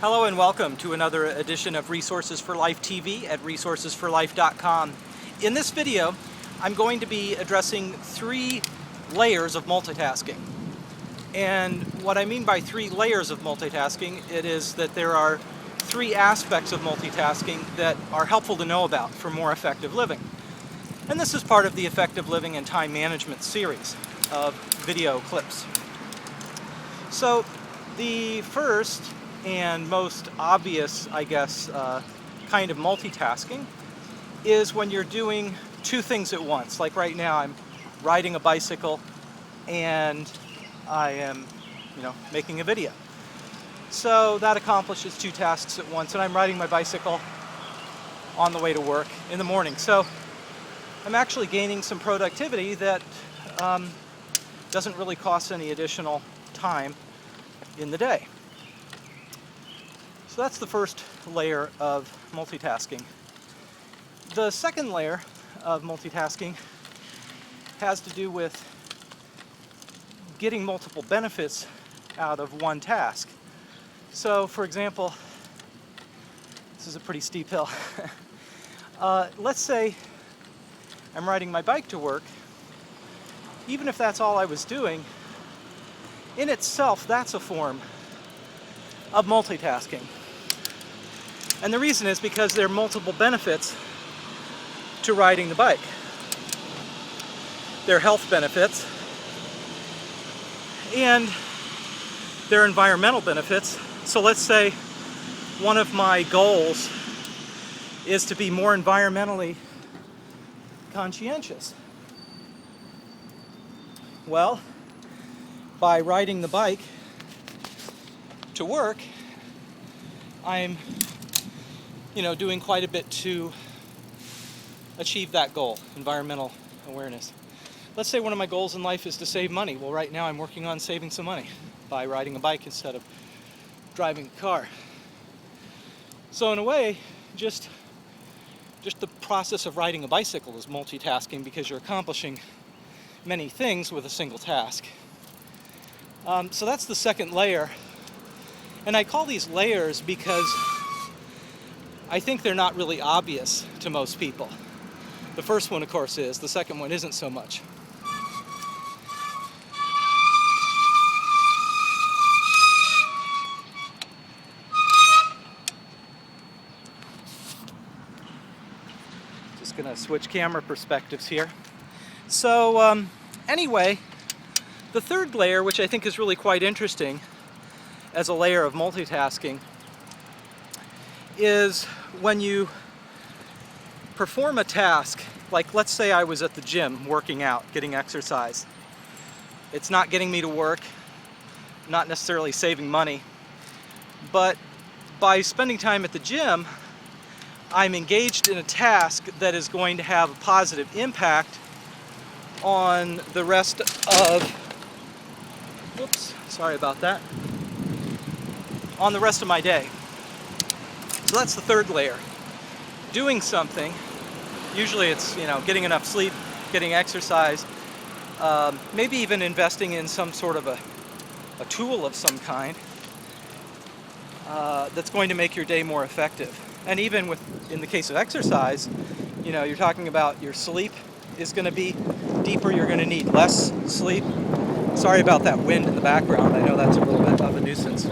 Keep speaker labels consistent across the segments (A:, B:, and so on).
A: Hello and welcome to another edition of Resources for Life TV at resourcesforlife.com. In this video, I'm going to be addressing three layers of multitasking. And what I mean by three layers of multitasking, it is that there are three aspects of multitasking that are helpful to know about for more effective living. And this is part of the Effective Living and Time Management series of video clips. So the first and most obvious, I guess, kind of multitasking is when you're doing two things at once. Like right now, I'm riding a bicycle and I am, making a video. So that accomplishes two tasks at once, and I'm riding my bicycle on the way to work in the morning. So I'm actually gaining some productivity that doesn't really cost any additional time in the day. So that's the first layer of multitasking. The second layer of multitasking has to do with getting multiple benefits out of one task. So, for example, this is a pretty steep hill. Let's say I'm riding my bike to work. Even if that's all I was doing, in itself, that's a form of multitasking. And the reason is because there are multiple benefits to riding the bike. There are health benefits, and there are environmental benefits. So let's say one of my goals is to be more environmentally conscientious. Well, by riding the bike to work, I'm doing quite a bit to achieve that goal, environmental awareness. Let's say one of my goals in life is to save money. Well, right now I'm working on saving some money by riding a bike instead of driving a car. So in a way, just the process of riding a bicycle is multitasking because you're accomplishing many things with a single task. So that's the second layer. And I call these layers because I think they're not really obvious to most people. The first one, of course, is. The second one isn't so much. Just going to switch camera perspectives here. So anyway, the third layer, which I think is really quite interesting as a layer of multitasking, is when you perform a task, like let's say I was at the gym working out, getting exercise. It's not getting me to work, not necessarily saving money, but by spending time at the gym, I'm engaged in a task that is going to have a positive impact on the rest of, on the rest of my day. So that's the third layer. Doing something, usually it's, getting enough sleep, getting exercise, maybe even investing in some sort of a tool of some kind that's going to make your day more effective. And even in the case of exercise, you're talking about your sleep is going to be deeper, you're going to need less sleep. Sorry about that wind in the background, I know that's a little bit of a nuisance.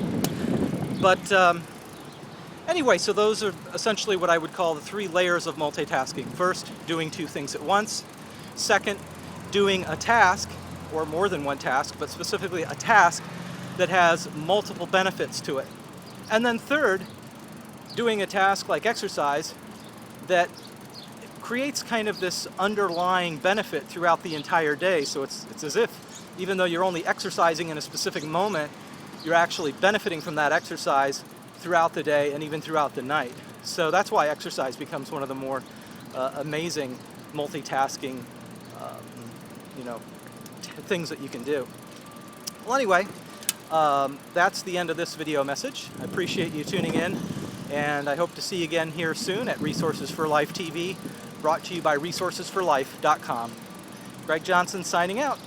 A: But anyway, so those are essentially what I would call the three layers of multitasking. First, doing two things at once. Second, doing a task, or more than one task, but specifically a task that has multiple benefits to it. And then third, doing a task like exercise that creates kind of this underlying benefit throughout the entire day. So it's as if, even though you're only exercising in a specific moment, you're actually benefiting from that exercise throughout the day and even throughout the night. So that's why exercise becomes one of the more amazing multitasking things that you can do. Well, anyway, that's the end of this video message. I appreciate you tuning in, and I hope to see you again here soon at Resources for Life TV, brought to you by resourcesforlife.com. Greg Johnson signing out.